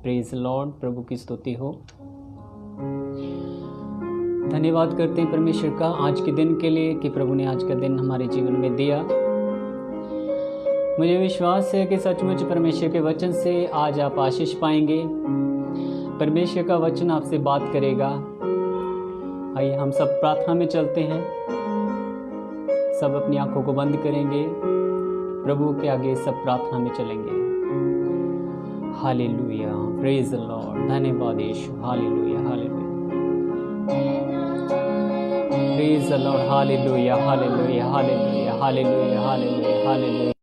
Praise Lord, प्रभु की स्तुति हो। धन्यवाद करते हैं परमेश्वर का आज के दिन के लिए कि प्रभु ने आज का दिन हमारे जीवन में दिया। मुझे विश्वास है कि सचमुच परमेश्वर के वचन से आज आप आशीष पाएंगे। परमेश्वर का वचन आपसे बात करेगा। आइए हम सब प्रार्थना में चलते हैं। सब अपनी आंखों को बंद करेंगे, प्रभु के आगे सब प्रार्थना में चलेंगे। Hallelujah, praise the lord. धन्यवाद Yeshu. Hallelujah, hallelujah, praise the lord. Hallelujah, hallelujah, hallelujah, hallelujah, hallelujah, hallelujah.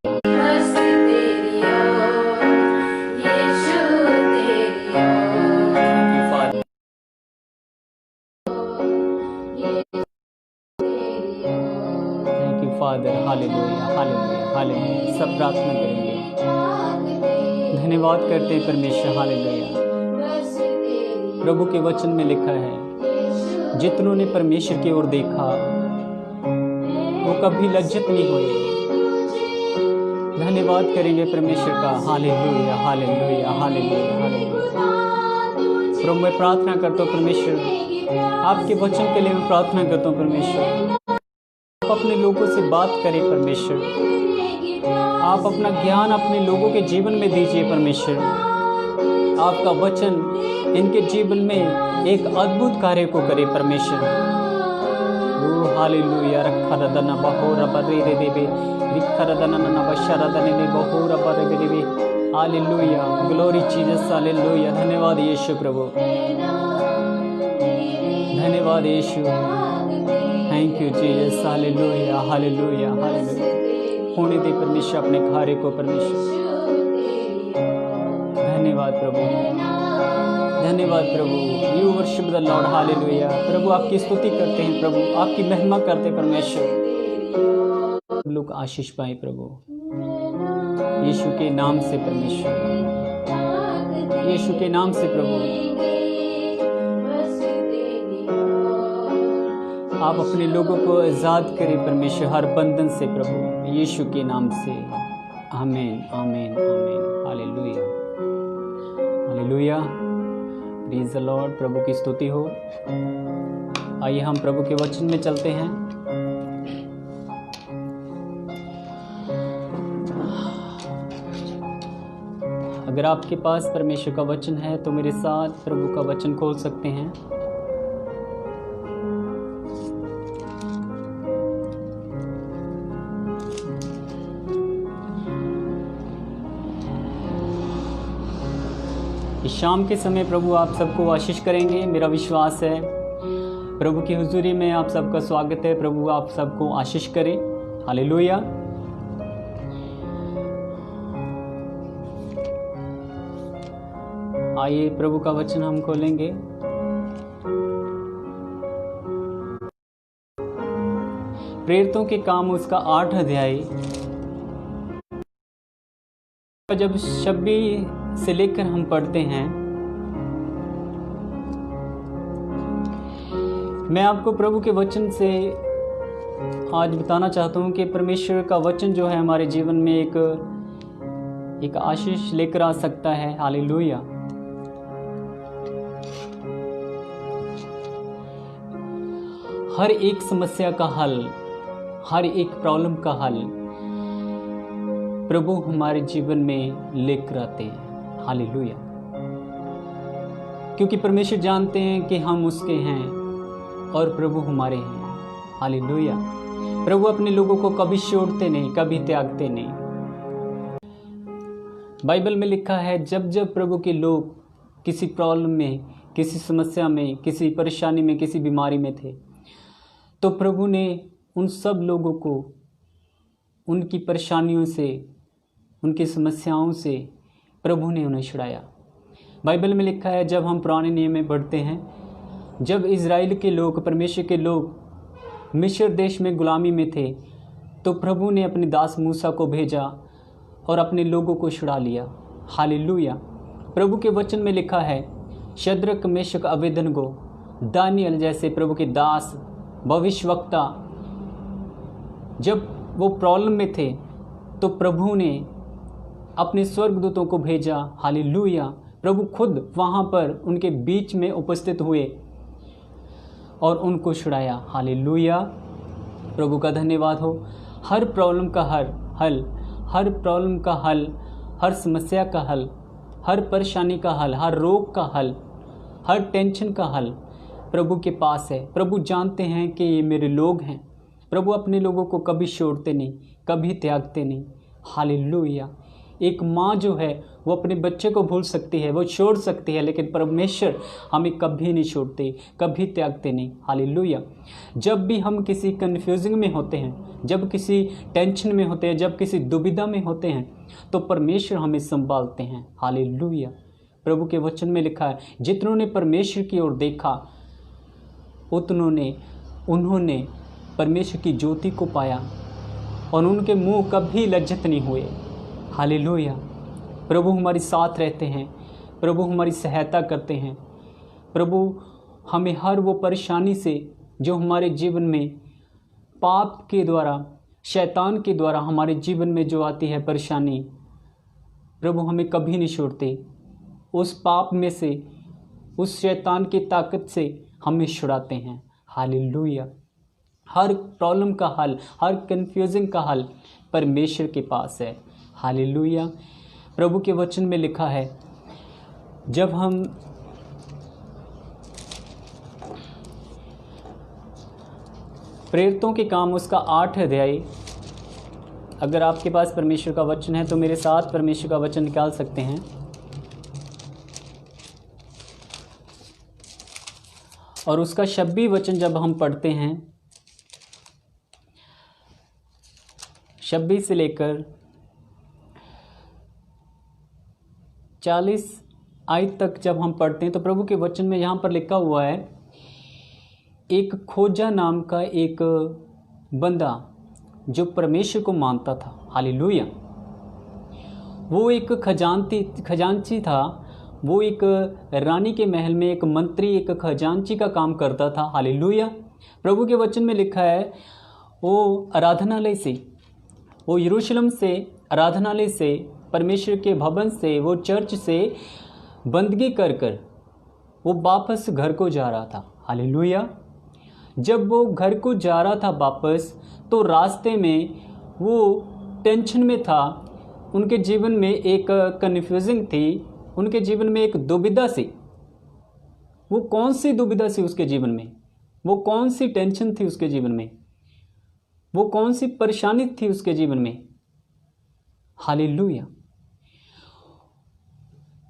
Father, hallelujah, hallelujah, hallelujah. सब प्रार्थना करेंगे। धन्यवाद करते हैं परमेश्वर। हालेलुया। प्रभु के वचन में लिखा है, जितनों ने परमेश्वर की ओर देखा वो कभी लज्जित नहीं हुए। धन्यवाद करेंगे परमेश्वर का। Hallelujah, hallelujah, hallelujah, hallelujah. प्रभु मैं प्रार्थना करता हूँ परमेश्वर, आपके वचन के लिए मैं प्रार्थना करता हूँ परमेश्वर, अपने लोगों से बात करें परमेश्वर। आप अपना ज्ञान अपने लोगों के जीवन में दीजिए परमेश्वर। आपका वचन इनके जीवन में एक अद्भुत कार्य को करे परमेश्वर। ओ हालेलुया। रखा रदना बहोरा बरे दे देवे, रिखा रदना न बशरा दने ने बहोरा बरे दे देवे। Hallelujah, glory Jesus. हालेलुया। धन्यवाद यीशु प्रभु, धन्यवाद Yeshu. Thank you Jesus. Hallelujah, hallelujah, hallelujah. होने दे परमेश्वर अपने कार्य को परमेश्वर। धन्यवाद प्रभु, धन्यवाद प्रभु। You worship the lord. Hallelujah. प्रभु आपकी स्तुति करते हैं, प्रभु आपकी महिमा करते हैं परमेश्वर। लोग आशीष पाए प्रभु यीशु के नाम से परमेश्वर, यीशु के नाम से प्रभु। आप अपने लोगों को आज़ाद करें परमेश्वर हर बंधन से प्रभु, यीशु के नाम से। आमीन, आमीन, आमीन। Hallelujah, hallelujah, praise the lord. प्रभु की स्तुति हो। आइए हम प्रभु के वचन में चलते हैं। अगर आपके पास परमेश्वर का वचन है तो मेरे साथ प्रभु का वचन खोल सकते हैं। इस शाम के समय प्रभु आप सबको आशीष करेंगे, मेरा विश्वास है। प्रभु की हुजूरी में आप सबका स्वागत है। प्रभु आप सबको आशीष करें। हालेलुया। आइए प्रभु का वचन हम खोलेंगे। प्रेरितों के काम उसका 8 अध्याय जब 26 से लेकर हम पढ़ते हैं, मैं आपको प्रभु के वचन से आज बताना चाहता हूं कि परमेश्वर का वचन जो है हमारे जीवन में एक आशीष लेकर आ सकता है। हालेलुया। हर एक समस्या का हल, हर एक प्रॉब्लम का हल प्रभु हमारे जीवन में लेकर आते हैं। हालेलुया। क्योंकि परमेश्वर जानते हैं कि हम उसके हैं और प्रभु हमारे हैं। हालेलुया। प्रभु अपने लोगों को कभी छोड़ते नहीं, कभी त्यागते नहीं। बाइबल में लिखा है, जब जब प्रभु के लोग किसी प्रॉब्लम में, किसी समस्या में, किसी परेशानी में, किसी बीमारी में थे, तो प्रभु ने उन सब लोगों को उनकी परेशानियों से, उनकी समस्याओं से प्रभु ने उन्हें छुड़ाया। बाइबल में लिखा है, जब हम पुराने नियम में पढ़ते हैं, जब इज़राइल के लोग, परमेश्वर के लोग मिस्र देश में गुलामी में थे, तो प्रभु ने अपने दास मूसा को भेजा और अपने लोगों को छुड़ा लिया। हालेलुया। प्रभु के वचन में लिखा है, शद्रक, मेशक, अबेदनगो, दानियल जैसे प्रभु के दास भविष्यवक्ता जब वो प्रॉब्लम में थे तो प्रभु ने अपने स्वर्गदूतों को भेजा। हालेलुया। प्रभु खुद वहाँ पर उनके बीच में उपस्थित हुए और उनको छुड़ाया। हालेलुया, प्रभु का धन्यवाद हो। हर प्रॉब्लम का हर प्रॉब्लम का हल, हर समस्या का हल, हर परेशानी का हल, हर रोग का हल, हर टेंशन का हल प्रभु के पास है। प्रभु जानते हैं कि ये मेरे लोग हैं। प्रभु अपने लोगों को कभी छोड़ते नहीं, कभी त्यागते नहीं। हालेलुया। एक माँ जो है वो अपने बच्चे को भूल सकती है, वो छोड़ सकती है, लेकिन परमेश्वर हमें कभी नहीं छोड़ते, कभी त्यागते नहीं। हालेलुया। जब भी हम किसी कन्फ्यूजिंग में होते हैं, जब किसी टेंशन में होते हैं, जब किसी दुविधा में होते हैं, तो परमेश्वर हमें संभालते हैं। हालेलुया। प्रभु के वचन में लिखा है, जितनों ने परमेश्वर की ओर देखा उन्होंने परमेश्वर की ज्योति को पाया और उनके मुंह कभी लज्जित नहीं हुए। हालेलुया। प्रभु हमारे साथ रहते हैं, प्रभु हमारी सहायता करते हैं। प्रभु हमें हर वो परेशानी से जो हमारे जीवन में पाप के द्वारा, शैतान के द्वारा हमारे जीवन में जो आती है परेशानी, प्रभु हमें कभी नहीं छोड़ते। उस पाप में से, उस शैतान की ताकत से हमें छुड़ाते हैं। हालेलुया। हर प्रॉब्लम का हल, हर कन्फ्यूजिंग का हल परमेश्वर के पास है। हालेलुया। प्रभु के वचन में लिखा है, जब हम प्रेरितों के काम उसका 8 अध्याय, अगर आपके पास परमेश्वर का वचन है तो मेरे साथ परमेश्वर का वचन निकाल सकते हैं। और उसका 26 वचन जब हम पढ़ते हैं, 26 से लेकर 40 आयत तक जब हम पढ़ते हैं, तो प्रभु के वचन में यहाँ पर लिखा हुआ है, एक खोजा नाम का एक बंदा जो परमेश्वर को मानता था। हालेलुया। वो एक खजांची था। वो एक रानी के महल में एक मंत्री, एक खजांची का काम करता था। हालेलुया। प्रभु के वचन में लिखा है, वो आराधनालय से, वो यरूशलेम से, आराधनालय से, परमेश्वर के भवन से, वो चर्च से बंदगी कर कर वो वापस घर को जा रहा था। हालेलुया। जब वो घर को जा रहा था वापस, तो रास्ते में वो टेंशन में था। उनके जीवन में एक कन्फ्यूजिंग थी, उनके जीवन में एक दुविधा सी। वो कौन सी दुविधा सी उसके जीवन में, वो कौन सी टेंशन थी उसके जीवन में, वो कौन सी परेशानी थी उसके जीवन में। हालेलुया।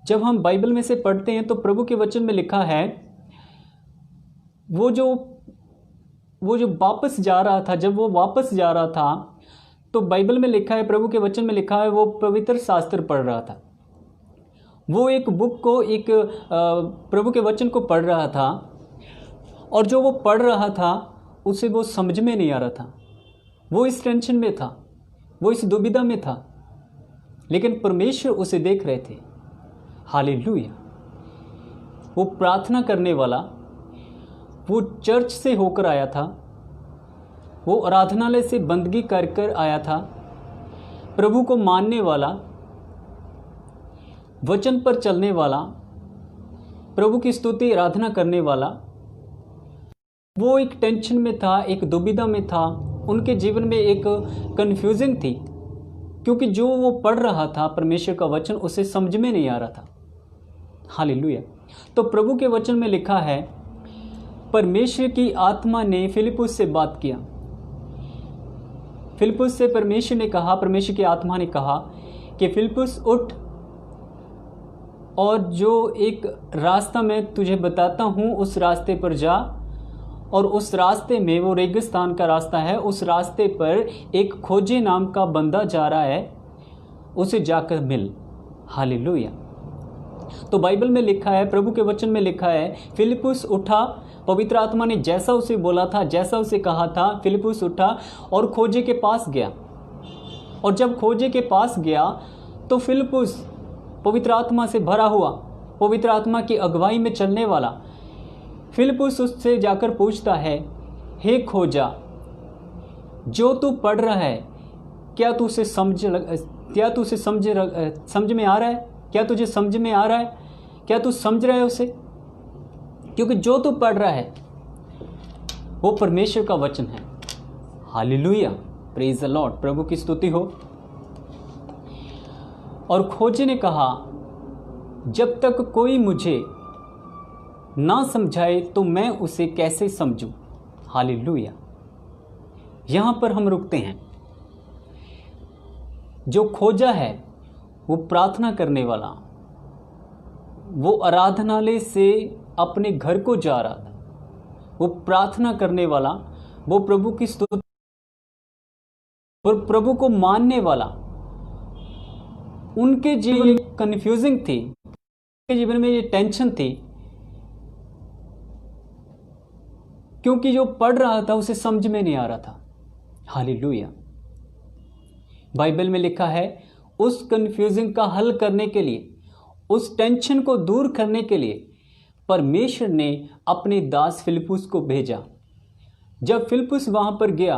जब हम बाइबल में से पढ़ते हैं तो प्रभु के वचन में लिखा है, वो जो वापस जा रहा था, जब वो वापस जा रहा था तो बाइबल में लिखा है, प्रभु के वचन में लिखा है, वो पवित्र शास्त्र पढ़ रहा था। वो एक बुक को, एक प्रभु के वचन को पढ़ रहा था, और जो वो पढ़ रहा था उसे वो समझ में नहीं आ रहा था। वो इस टेंशन में था, वो इस दुविधा में था, लेकिन परमेश्वर उसे देख रहे थे। हालेलुया। वो प्रार्थना करने वाला, वो चर्च से होकर आया था, वो आराधनालय से बंदगी कर कर आया था, प्रभु को मानने वाला, वचन पर चलने वाला, प्रभु की स्तुति आराधना करने वाला, वो एक टेंशन में था, एक दुविधा में था। उनके जीवन में एक कन्फ्यूजिंग थी, क्योंकि जो वो पढ़ रहा था परमेश्वर का वचन उसे समझ में नहीं आ रहा था। हालेलुया। तो प्रभु के वचन में लिखा है, परमेश्वर की आत्मा ने फिलिपुस से बात किया। फिलिपुस से परमेश्वर ने कहा, परमेश्वर की आत्मा ने कहा कि फिलिपुस उठ, और जो एक रास्ता मैं तुझे बताता हूँ उस रास्ते पर जा, और उस रास्ते में, वो रेगिस्तान का रास्ता है, उस रास्ते पर एक खोजे नाम का बंदा जा रहा है, उसे जाकर मिल। हालेलुया। तो बाइबल में लिखा है, प्रभु के वचन में लिखा है, फिलिपुस उठा, पवित्र आत्मा ने जैसा उसे बोला था, जैसा उसे कहा था, फिलिपुस उठा और खोजे के पास गया। और जब खोजे के पास गया तो फिलिपुस पवित्र आत्मा से भरा हुआ, पवित्र आत्मा की अगुवाई में चलने वाला, फिलिपुस उससे जाकर पूछता है, हे खोजा, जो तू पढ़ रहा है, क्या तुझे समझ में आ रहा है? क्या तुझे समझ में आ रहा है? क्या तू समझ रहा है उसे? क्योंकि जो तू पढ़ रहा है वो परमेश्वर का वचन है। हालेलुया, प्रेज द लॉर्ड, प्रभु की स्तुति हो। और खोजे ने कहा, जब तक कोई मुझे ना समझाए तो मैं उसे कैसे समझूं। हालेलुया। यहां पर हम रुकते हैं। जो खोजा है वो प्रार्थना करने वाला, वो आराधनालय से अपने घर को जा रहा था, वो प्रार्थना करने वाला, वो प्रभु की स्तुति और प्रभु को मानने वाला, उनके जीवन में कंफ्यूजिंग थी, उनके जीवन में ये टेंशन थी, क्योंकि जो पढ़ रहा था उसे समझ में नहीं आ रहा था। हालेलुया। बाइबल में लिखा है, उस कंफ्यूजिंग का हल करने के लिए, उस टेंशन को दूर करने के लिए परमेश्वर ने अपने दास फिलिप्पुस को भेजा। जब फिलिप्पुस वहां पर गया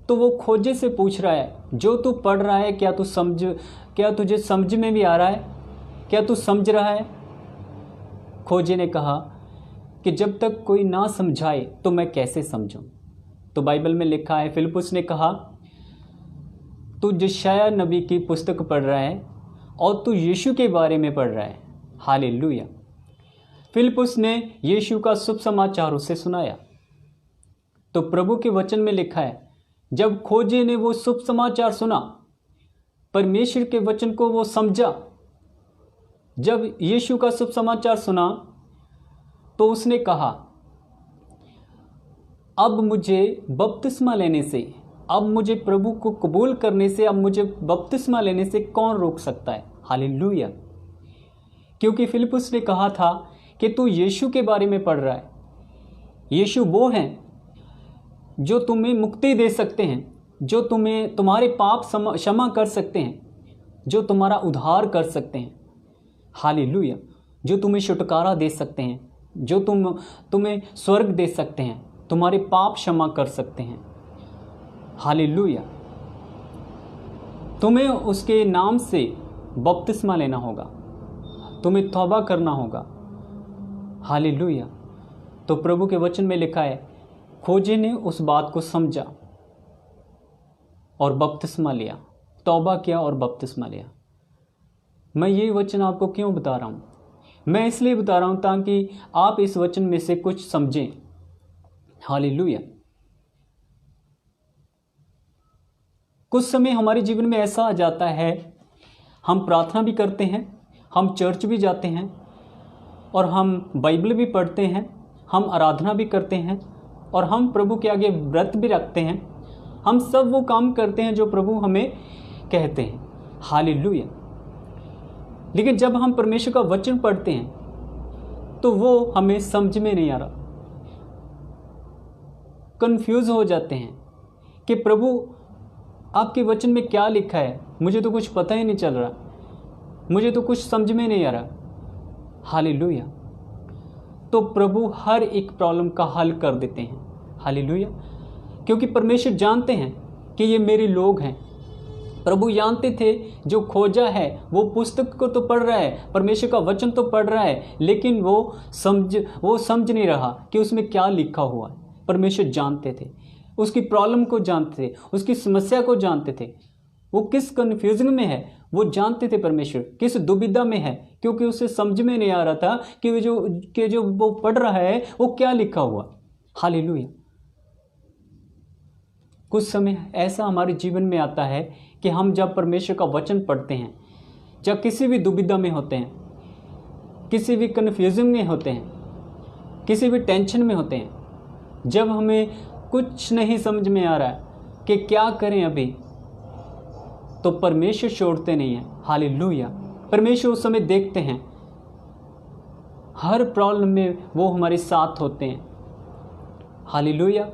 तो वो खोजे से पूछ रहा है, जो तू पढ़ रहा है क्या तुझे समझ में भी आ रहा है? क्या तू समझ रहा है? खोजे ने कहा कि जब तक कोई ना समझाए तो मैं कैसे समझूं। तो बाइबल में लिखा है, फिलिप्पुस ने कहा, तू यशायाह नबी की पुस्तक पढ़ रहा है और तू यीशु के बारे में पढ़ रहा है। हालेलुया। फिलिप्पुस ने यीशु का शुभ समाचार उसे सुनाया। तो प्रभु के वचन में लिखा है, जब खोजे ने वो शुभ समाचार सुना, परमेश्वर के वचन को वो समझा, जब यीशु का शुभ समाचार सुना तो उसने कहा, अब मुझे बपतिस्मा लेने से, अब मुझे प्रभु को कबूल करने से, अब मुझे बपतिस्मा लेने से कौन रोक सकता है। हालेलुया। क्योंकि फिलिप्पुस ने कहा था कि तू यीशु के बारे में पढ़ रहा है। यीशु वो हैं जो तुम्हें मुक्ति दे सकते हैं, जो तुम्हें तुम्हारे पाप क्षमा कर सकते हैं, जो तुम्हारा उद्धार कर सकते हैं। हालेलुया। जो तुम्हें छुटकारा दे सकते हैं, जो तुम्हें स्वर्ग दे सकते हैं, तुम्हारे पाप क्षमा कर सकते हैं। हालेलुया। तुम्हें उसके नाम से बपतिस्मा लेना होगा, तुम्हें तौबा करना होगा। हालेलुया। तो प्रभु के वचन में लिखा है, खोजे ने उस बात को समझा और बपतिस्मा लिया, तौबा किया और बपतिस्मा लिया। मैं ये वचन आपको क्यों बता रहा हूँ? मैं इसलिए बता रहा हूँ ताकि आप इस वचन में से कुछ समझें। हालेलुया। कुछ समय हमारे जीवन में ऐसा आ जाता है, हम प्रार्थना भी करते हैं, हम चर्च भी जाते हैं और हम बाइबल भी पढ़ते हैं, हम आराधना भी करते हैं और हम प्रभु के आगे व्रत भी रखते हैं। हम सब वो काम करते हैं जो प्रभु हमें कहते हैं। हालेलुया। लेकिन जब हम परमेश्वर का वचन पढ़ते हैं तो वो हमें समझ में नहीं आ रहा, कंफ्यूज हो जाते हैं कि प्रभु आपके वचन में क्या लिखा है, मुझे तो कुछ पता ही नहीं चल रहा, मुझे तो कुछ समझ में नहीं आ रहा। हालेलुया। तो प्रभु हर एक प्रॉब्लम का हल कर देते हैं। हालेलुया। क्योंकि परमेश्वर जानते हैं कि ये मेरे लोग हैं। प्रभु जानते थे जो खोजा है वो पुस्तक को तो पढ़ रहा है, परमेश्वर का वचन तो पढ़ रहा है, लेकिन वो समझ नहीं रहा कि उसमें क्या लिखा हुआ है। परमेश्वर जानते थे, उसकी प्रॉब्लम को जानते थे, उसकी समस्या को जानते थे, वो किस कन्फ्यूजन में है वो जानते थे। परमेश्वर किस दुविधा में है, क्योंकि उसे समझ में नहीं आ रहा था कि जो वो पढ़ रहा है वो क्या लिखा हुआ। हालेलुया। कुछ समय ऐसा हमारे जीवन में आता है कि हम जब परमेश्वर का वचन पढ़ते हैं, जब किसी भी दुविधा में होते हैं, किसी भी कन्फ्यूजन में होते हैं, किसी भी टेंशन में होते हैं, जब हमें कुछ नहीं समझ में आ रहा है कि क्या करें अभी, तो परमेश्वर छोड़ते नहीं हैं। हालेलुया। परमेश्वर उस समय देखते हैं, हर प्रॉब्लम में वो हमारे साथ होते हैं। हालेलुया।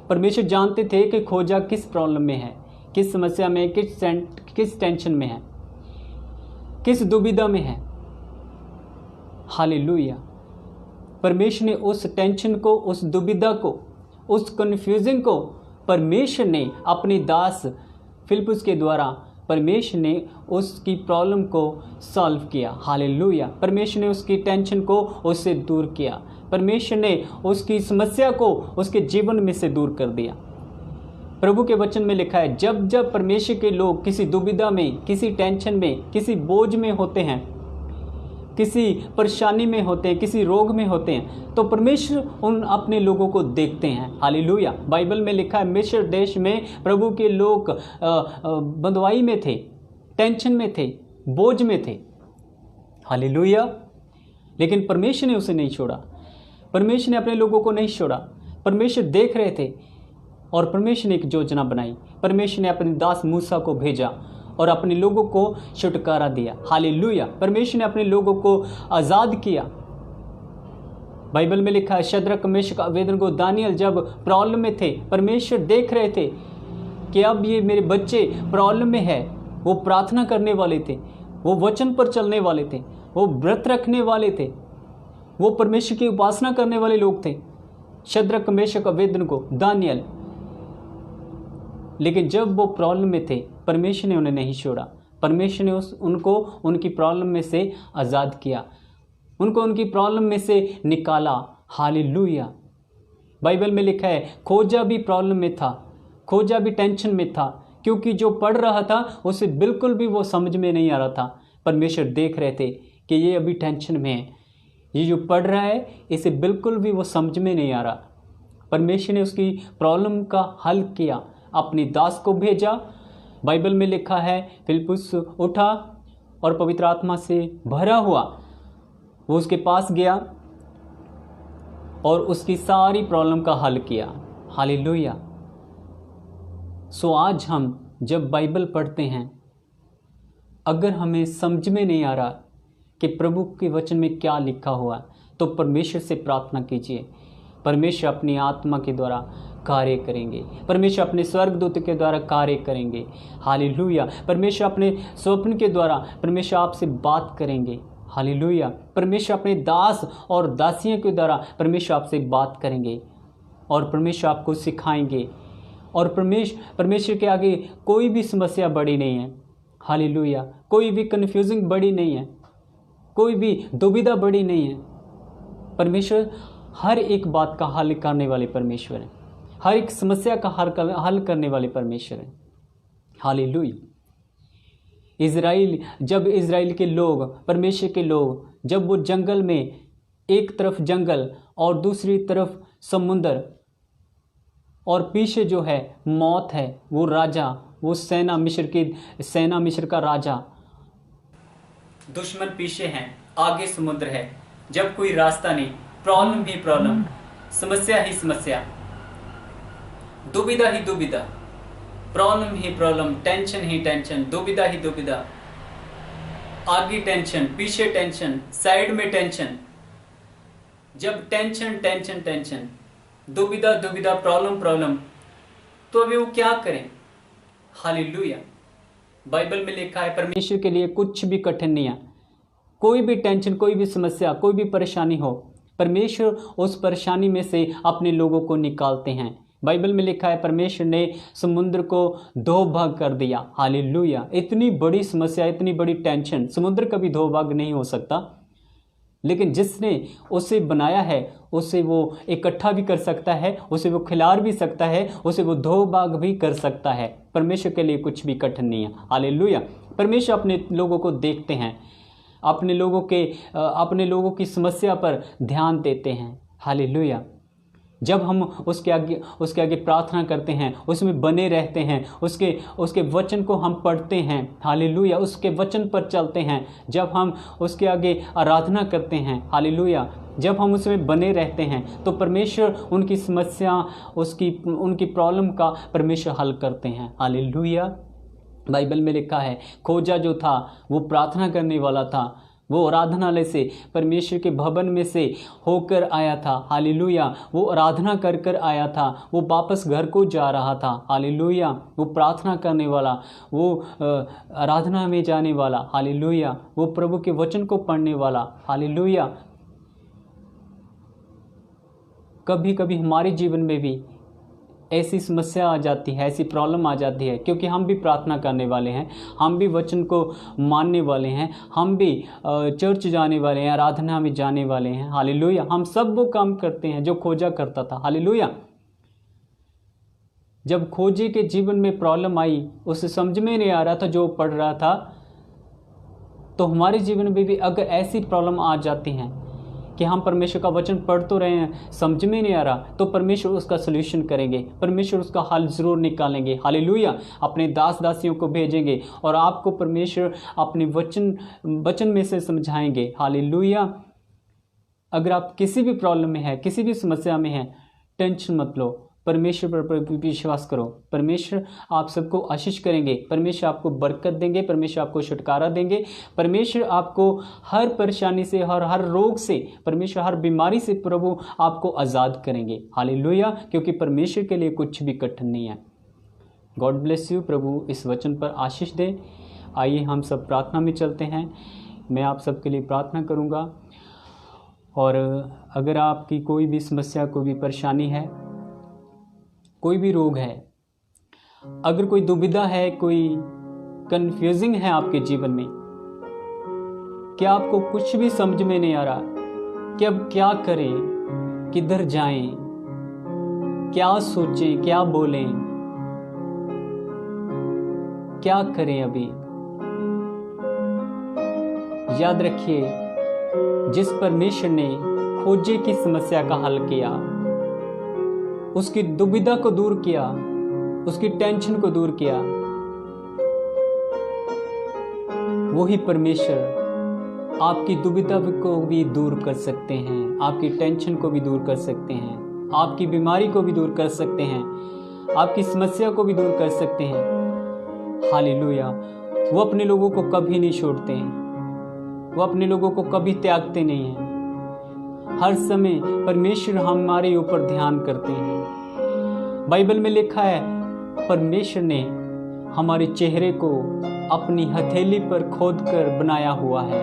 परमेश्वर जानते थे कि खोजा किस प्रॉब्लम में है, किस समस्या में, किस टेंशन में है, किस दुविधा में है। हालेलुया। परमेश्वर ने उस टेंशन को, उस दुविधा को, उस कन्फ्यूजन को परमेश्वर ने अपने दास फिलिप्पुस के द्वारा परमेश्वर ने उसकी प्रॉब्लम को सॉल्व किया। हालेलुया। परमेश्वर ने उसकी टेंशन को उससे दूर किया। परमेश्वर ने उसकी समस्या को उसके जीवन में से दूर कर दिया। प्रभु के वचन में लिखा है, जब जब परमेश्वर के लोग किसी दुविधा में, किसी टेंशन में, किसी बोझ में होते हैं, किसी परेशानी में होते हैं, किसी रोग में होते हैं, तो परमेश्वर उन अपने लोगों को देखते हैं। हालेलुया। बाइबल में लिखा है, मिस्र देश में प्रभु के लोग बंधुआई में थे, टेंशन में थे, बोझ में थे। हालेलुया। लेकिन परमेश्वर ने उसे नहीं छोड़ा। परमेश्वर ने अपने लोगों को नहीं छोड़ा। परमेश्वर देख रहे थे और परमेश्वर ने एक योजना बनाई। परमेश्वर ने अपने दास मूसा को भेजा और अपने लोगों को छुटकारा दिया। हालेलुया। परमेश्वर ने अपने लोगों को आज़ाद किया। बाइबल में लिखा है, शद्रक, मेशक, अबेदनगो, दानियल जब प्रॉब्लम में थे, परमेश्वर देख रहे थे कि अब ये मेरे बच्चे प्रॉब्लम में है। वो प्रार्थना करने वाले थे, वो वचन पर चलने वाले थे, वो व्रत रखने वाले थे, वो परमेश्वर की उपासना करने वाले लोग थे, शद्रक, मेशक, अबेदनगो, दानियल। लेकिन जब वो प्रॉब्लम में थे, परमेश्वर ने उन्हें नहीं छोड़ा। परमेश्वर ने उनको उनकी प्रॉब्लम में से आज़ाद किया, उनको उनकी प्रॉब्लम में से निकाला। हालेलुया। बाइबल में लिखा है, खोजा भी प्रॉब्लम में था, खोजा भी टेंशन में था, क्योंकि जो पढ़ रहा था उसे बिल्कुल भी वो समझ में नहीं आ रहा था। परमेश्वर देख रहे थे कि ये अभी टेंशन में है, ये जो पढ़ रहा है इसे बिल्कुल भी वो समझ में नहीं आ रहा। परमेश्वर ने उसकी प्रॉब्लम का हल किया, अपनी दास को भेजा। बाइबल में लिखा है, फिलिप्पुस उठा और पवित्र आत्मा से भरा हुआ वो उसके पास गया और उसकी सारी प्रॉब्लम का हल किया। हालेलुया। सो आज हम जब बाइबल पढ़ते हैं, अगर हमें समझ में नहीं आ रहा कि प्रभु के वचन में क्या लिखा हुआ, तो परमेश्वर से प्रार्थना कीजिए। परमेश्वर अपनी आत्मा के द्वारा कार्य करेंगे। परमेश्वर अपने स्वर्गदूत के द्वारा कार्य करेंगे। हालेलुया। परमेश्वर अपने स्वप्न के द्वारा परमेश्वर आपसे बात करेंगे। हालेलुया। परमेश्वर अपने दास और दासियों के द्वारा परमेश्वर आपसे बात करेंगे और परमेश्वर आपको सिखाएंगे। और परमेश्वर के आगे कोई भी समस्या बड़ी नहीं है। हालेलुया। कोई भी कन्फ्यूजिंग बड़ी नहीं है, कोई भी दुविधा बड़ी नहीं है। परमेश्वर हर एक बात का हल करने वाले परमेश्वर है, हर एक समस्या का हल करने वाले परमेश्वर है। हालेलुया। जब इज़राइल के लोग, परमेश्वर के लोग, जब वो जंगल में, एक तरफ जंगल और दूसरी तरफ समुंदर और पीछे जो है मौत है, वो राजा, वो सेना, मिस्र का राजा, दुश्मन पीछे हैं, आगे समुद्र है, जब कोई रास्ता नहीं, प्रॉब्लम ही प्रॉब्लम, समस्या ही समस्या, दुविधा ही दुविधा, प्रॉब्लम ही प्रॉब्लम, टेंशन ही टेंशन, दुविधा ही दुविधा, आगे टेंशन, पीछे टेंशन, साइड में टेंशन। जब टेंशन टेंशन टेंशन, दुविधा दुविधा, प्रॉब्लम प्रॉब्लम, तो अभी वो क्या करें? हालेलुया। बाइबल में लिखा है, परमेश्वर के लिए कुछ भी कठिन नहीं है। कोई भी टेंशन, कोई भी समस्या, कोई भी परेशानी हो, परमेश्वर उस परेशानी में से अपने लोगों को निकालते हैं। बाइबल में लिखा है, परमेश्वर ने समुद्र को 2 भाग कर दिया। हालेलुया। इतनी बड़ी समस्या, इतनी बड़ी टेंशन, समुद्र का भी 2 भाग नहीं हो सकता, लेकिन जिसने उसे बनाया है उसे वो इकट्ठा भी कर सकता है, उसे वो खिलार भी सकता है, उसे वो 2 भाग भी कर सकता है। परमेश्वर के लिए कुछ भी कठिन नहीं है। हालेलुया। परमेश्वर अपने लोगों को देखते हैं, अपने लोगों की समस्या पर ध्यान देते हैं। हालेलुया। जब हम उसके आगे प्रार्थना करते हैं, उसमें बने रहते हैं, उसके वचन को हम पढ़ते हैं, हालेलुया, उसके वचन पर चलते हैं, जब हम उसके आगे आराधना करते हैं, हालेलुया, जब हम उसमें बने रहते हैं, तो परमेश्वर उनकी समस्या, उनकी प्रॉब्लम का परमेश्वर हल करते हैं। हालेलुया। बाइबल में लिखा है, खोजा जो था वो प्रार्थना करने वाला था, वो आराधनालय से, परमेश्वर के भवन में से होकर आया था। हालेलुया। वो आराधना कर कर आया था, वो वापस घर को जा रहा था। हालेलुया। वो प्रार्थना करने वाला, वो आराधना में जाने वाला, हालेलुया, वो प्रभु के वचन को पढ़ने वाला, हालेलुया। कभी कभी हमारे जीवन में भी ऐसी समस्या आ जाती है, ऐसी प्रॉब्लम आ जाती है, क्योंकि हम भी प्रार्थना करने वाले हैं, हम भी वचन को मानने वाले हैं, हम भी चर्च जाने वाले हैं, आराधना में जाने वाले हैं। हालेलुया। हम सब वो काम करते हैं जो खोजा करता था। हालेलुया। जब खोजे के जीवन में प्रॉब्लम आई, उसे समझ में नहीं आ रहा था जो पढ़ रहा था, तो हमारे जीवन में भी अगर ऐसी प्रॉब्लम आ जाती हैं कि हम परमेश्वर का वचन पढ़ तो रहे हैं, समझ में नहीं आ रहा, तो परमेश्वर उसका सलूशन करेंगे, परमेश्वर उसका हल ज़रूर निकालेंगे। हालेलुया। अपने दास दासियों को भेजेंगे और आपको परमेश्वर अपने वचन में से समझाएंगे। हालेलुया। अगर आप किसी भी प्रॉब्लम में है, किसी भी समस्या में है, टेंशन मत लो, परमेश्वर पर विश्वास करो। परमेश्वर आप सबको आशीष करेंगे, परमेश्वर आपको बरकत देंगे, परमेश्वर आपको छुटकारा देंगे, परमेश्वर आपको हर परेशानी से, हर रोग से, परमेश्वर हर बीमारी से प्रभु आपको आज़ाद करेंगे। हालेलुया। क्योंकि परमेश्वर के लिए कुछ भी कठिन नहीं है। God bless you. प्रभु इस वचन पर आशीष दे। आइए हम सब प्रार्थना में चलते हैं। मैं आप सबके लिए प्रार्थना करूँगा, और अगर आपकी कोई भी समस्या, कोई भी परेशानी है, कोई भी रोग है, अगर कोई दुविधा है, कोई कंफ्यूजिंग है आपके जीवन में, कि आपको कुछ भी समझ में नहीं आ रहा कि अब क्या करें, किधर जाएं, क्या सोचें, क्या बोलें, क्या करें, अभी याद रखिए, जिस परमेश्वर ने खोजे की समस्या का हल किया, उसकी दुविधा को दूर किया, उसकी टेंशन को दूर किया, वही परमेश्वर आपकी दुविधा को भी दूर कर सकते हैं, आपकी टेंशन को भी दूर कर सकते हैं, आपकी बीमारी को भी दूर कर सकते हैं, आपकी समस्या को भी दूर कर सकते हैं। हालेलुया। वो अपने लोगों को कभी नहीं छोड़ते हैं, वो अपने लोगों को कभी त्यागते नहीं हैं। हर समय परमेश्वर हमारे ऊपर ध्यान करते हैं। बाइबल में लिखा है, परमेश्वर ने हमारे चेहरे को अपनी हथेली पर खोदकर बनाया हुआ है।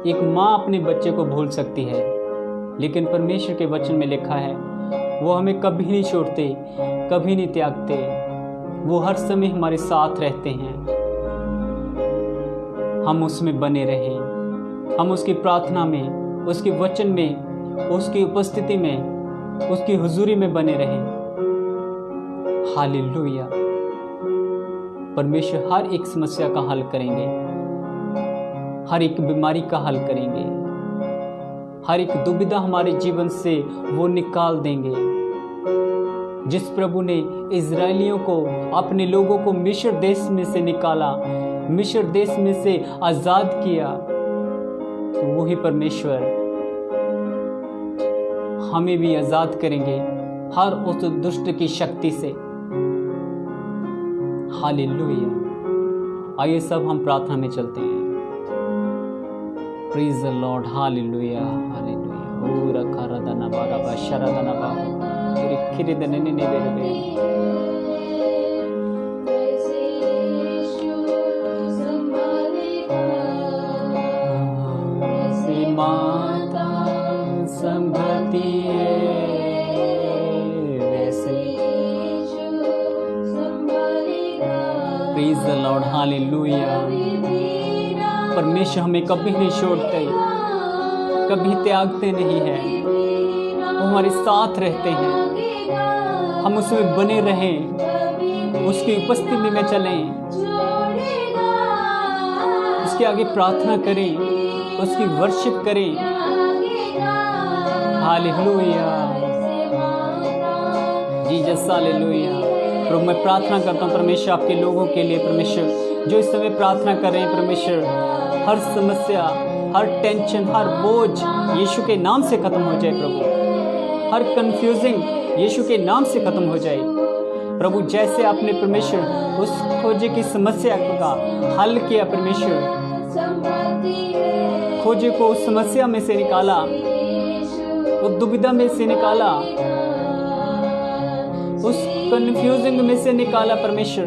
एक माँ अपने बच्चे को भूल सकती है, लेकिन परमेश्वर के वचन में लिखा है, वो हमें कभी नहीं छोड़ते, कभी नहीं त्यागते, वो हर समय हमारे साथ रहते हैं। हम उसमें बने रहें, हम उसकी प्रार्थना में, उसके वचन में, उसकी उपस्थिति में, उसकी हुजूरी में बने रहें। हालेलुया। परमेश्वर हर एक समस्या का हल करेंगे, हर एक बीमारी का हल करेंगे, हर एक दुविधा हमारे जीवन से वो निकाल देंगे। जिस प्रभु ने इजरायलियों को, अपने लोगों को मिस्र देश में से निकाला, मिस्र देश में से आजाद किया, तो वही परमेश्वर हमें भी आजाद करेंगे हर उस दुष्ट की शक्ति से। हालेलुया। आइए सब हम प्रार्थना में चलते हैं। Praise the lord. Hallelujah, hallelujah. ओ रखा रदना बाराबा शरदना बा खिरे दने ने बेरे माता संभलती है वैसे। Praise the lord. हालेलुया। परमेश्वर हमें कभी नहीं छोड़ते, कभी त्यागते नहीं हैं, वो हमारे साथ रहते हैं। हम उसमें बने रहें, उसकी उपस्थिति में चलें, उसके आगे प्रार्थना करें, उसकी वर्शिप करें। Hallelujah Jesus, hallelujah. प्रभु मैं प्रार्थना करता हूँ परमेश्वर आपके लोगों के लिए, परमेश्वर जो इस समय प्रार्थना कर रहे हैं, परमेश्वर हर समस्या, हर टेंशन, हर बोझ यीशु के नाम से खत्म हो जाए प्रभु। हर कंफ्यूजिंग यीशु के नाम से खत्म हो जाए प्रभु। जैसे आपने परमेश्वर उस खोजे की समस्या का हल किया, परमेश्वर खोजे को उस समस्या में से निकाला, वो दुविधा में से निकाला, उस कंफ्यूजिंग में से निकाला परमेश्वर,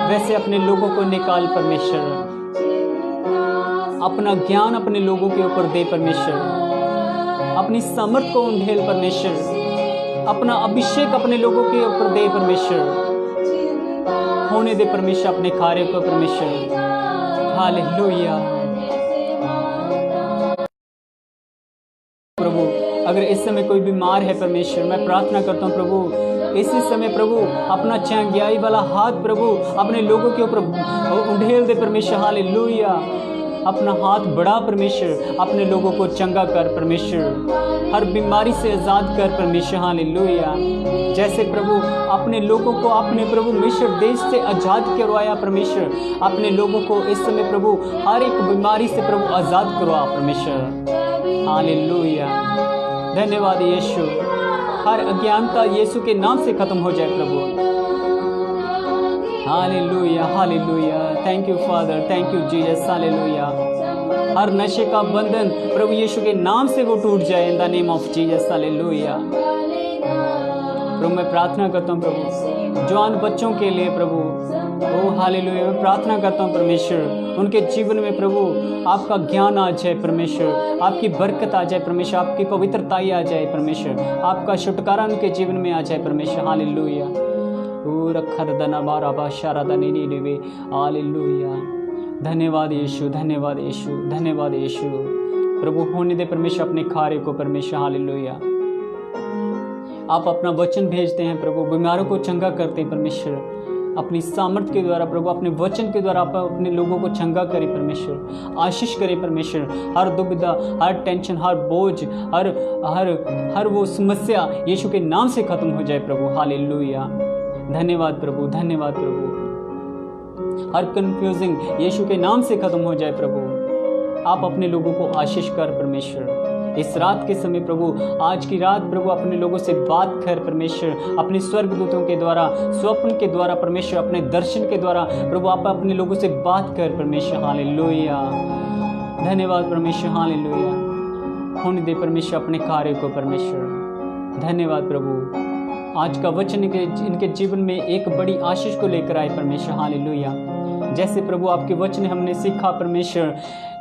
वैसे अपने लोगों को निकाल परमेश्वर। अपना ज्ञान अपने लोगों के ऊपर दे परमेश्वर, अपनी सामर्थ को उंडेल परमेश्वर, अपना अभिषेक अपने लोगों के ऊपर दे परमेश्वर, होने दे परमेश्वर अपने कार्य को परमेश्वर। हालेलुया प्रभु, अगर इस समय कोई बीमार है परमेश्वर, मैं प्रार्थना करता हूँ प्रभु इसी समय प्रभु अपना चंगाई वाला हाथ प्रभु अपने लोगों के ऊपर उंडेल दे परमेश्वर। हालेलुया, अपना हाथ बढ़ा परमेश्वर, अपने लोगों को चंगा कर परमेश्वर, हर बीमारी से आज़ाद कर परमेश्वर। हालेलुया, जैसे प्रभु अपने लोगों को अपने प्रभु मिस्र देश से आज़ाद करवाया परमेश्वर, अपने लोगों को इस समय प्रभु हर एक बीमारी से प्रभु आज़ाद करवा परमेश्वर। हालेलुया, धन्यवाद यीशु, हर अज्ञानता यीशु के नाम से खत्म हो जाए प्रभु। Hallelujah hallelujah, thank you father, thank you Jesus. Hallelujah, हर नशे का बंधन प्रभु यीशु के नाम से वो टूट जाए in the name of Jesus. Hallelujah प्रभु, मैं प्रार्थना करता हूँ प्रभु जवान बच्चों के लिए प्रभु, ओ हालेलुया, मैं प्रार्थना करता हूँ परमेश्वर उनके जीवन में प्रभु आपका ज्ञान आ जाए परमेश्वर, आपकी बरकत आ जाए परमेश्वर, आपकी पवित्रताई आ जाए परमेश्वर, आपका छुटकारा उनके जीवन में आ जाए परमेश्वर। हालेलुया, हालेलुया, धन्यवाद यीशु, धन्यवाद यीशु, धन्यवाद यीशु प्रभु, होने दे परमेश्वर अपने कार्य को परमेश्वर। हालेलुया, आप अपना वचन भेजते हैं प्रभु, बीमारों को चंगा करते हैं परमेश्वर, अपनी सामर्थ्य के द्वारा प्रभु, अपने वचन के द्वारा आप अपने लोगों को चंगा करें परमेश्वर, आशीष करें परमेश्वर, हर दुविधा, हर टेंशन, हर बोझ, हर हर हर वो समस्या यीशु के नाम से खत्म हो जाए प्रभु। हालेलुया, धन्यवाद प्रभु, धन्यवाद प्रभु, हर कंफ्यूजिंग यीशु के नाम से खत्म हो जाए प्रभु। आप अपने लोगों को आशीष कर परमेश्वर, इस रात के समय प्रभु, आज की रात प्रभु अपने लोगों से बात कर परमेश्वर, अपने स्वर्गदूतों के द्वारा, स्वप्न के द्वारा परमेश्वर, अपने दर्शन के द्वारा प्रभु आप अपने लोगों से बात कर परमेश्वर। हालेलुया, धन्यवाद परमेश्वर। हालेलुया, होने दे परमेश्वर अपने कार्य को परमेश्वर। धन्यवाद प्रभु, आज का वचन इनके जीवन में एक बड़ी आशीष को लेकर आए परमेश्वर। हालेलुया, जैसे प्रभु आपके वचन हमने सीखा परमेश्वर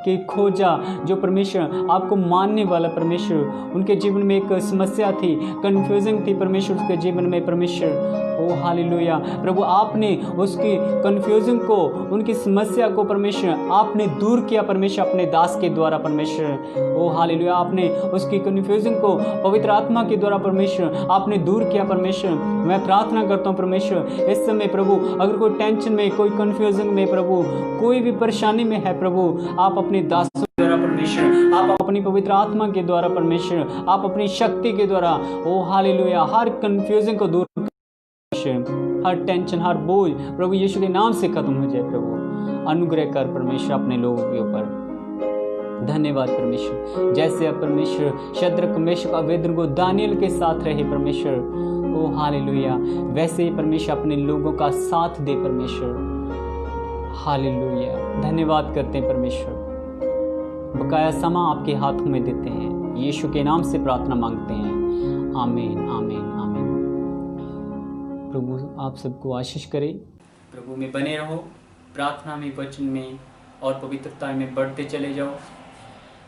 कि खोजा जो परमेश्वर आपको मानने वाला परमेश्वर, उनके जीवन में एक समस्या थी, कन्फ्यूजिंग थी परमेश्वर उसके जीवन में परमेश्वर। ओ हालेलुया प्रभु, आपने उसकी कन्फ्यूजिंग को, उनकी समस्या को परमेश्वर आपने दूर किया परमेश्वर अपने दास के द्वारा परमेश्वर। ओ हालेलुया, आपने उसकी कन्फ्यूजिंग को पवित्र आत्मा के द्वारा परमेश्वर आपने दूर किया परमेश्वर। मैं प्रार्थना करता हूँ परमेश्वर इस समय प्रभु, अगर कोई टेंशन में, कोई कन्फ्यूजिंग में प्रभु, कोई भी परेशानी में है प्रभु, आप अपने दासों के द्वारा परमेश्वर, आप अपनी पवित्र आत्मा के द्वारा परमेश्वर, आप अपनी शक्ति के द्वारा ओ हालेलुया हर कन्फ्यूजिंग को दूर, हर टेंशन, हर बोझ प्रभु यीशु के नाम से खत्म हो जाए प्रभु। अनुग्रह कर परमेश्वर अपने लोगों के ऊपर। धन्यवाद परमेश्वर, जैसे अब परमेश्वर शद्रक, मेशक, अबेदनगो, दानियल के साथ रहे परमेश्वर, ओ हालेलुया, वैसे ही परमेश्वर अपने लोगों का साथ दे परमेश्वर। हालेलुया, धन्यवाद करते हैं परमेश्वर, बकाया समा आपके हाथों में देते हैं, यीशु के नाम से प्रार्थना मांगते हैं। आमीन, आमीन, आमीन। प्रभु आप सबको आशीष करे, प्रभु में बने रहो, प्रार्थना में, वचन में और पवित्रता में बढ़ते चले जाओ।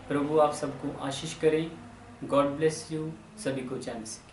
प्रभु आप सबको आशीष करे। गॉड ब्लेस यू, सभी को चैन से।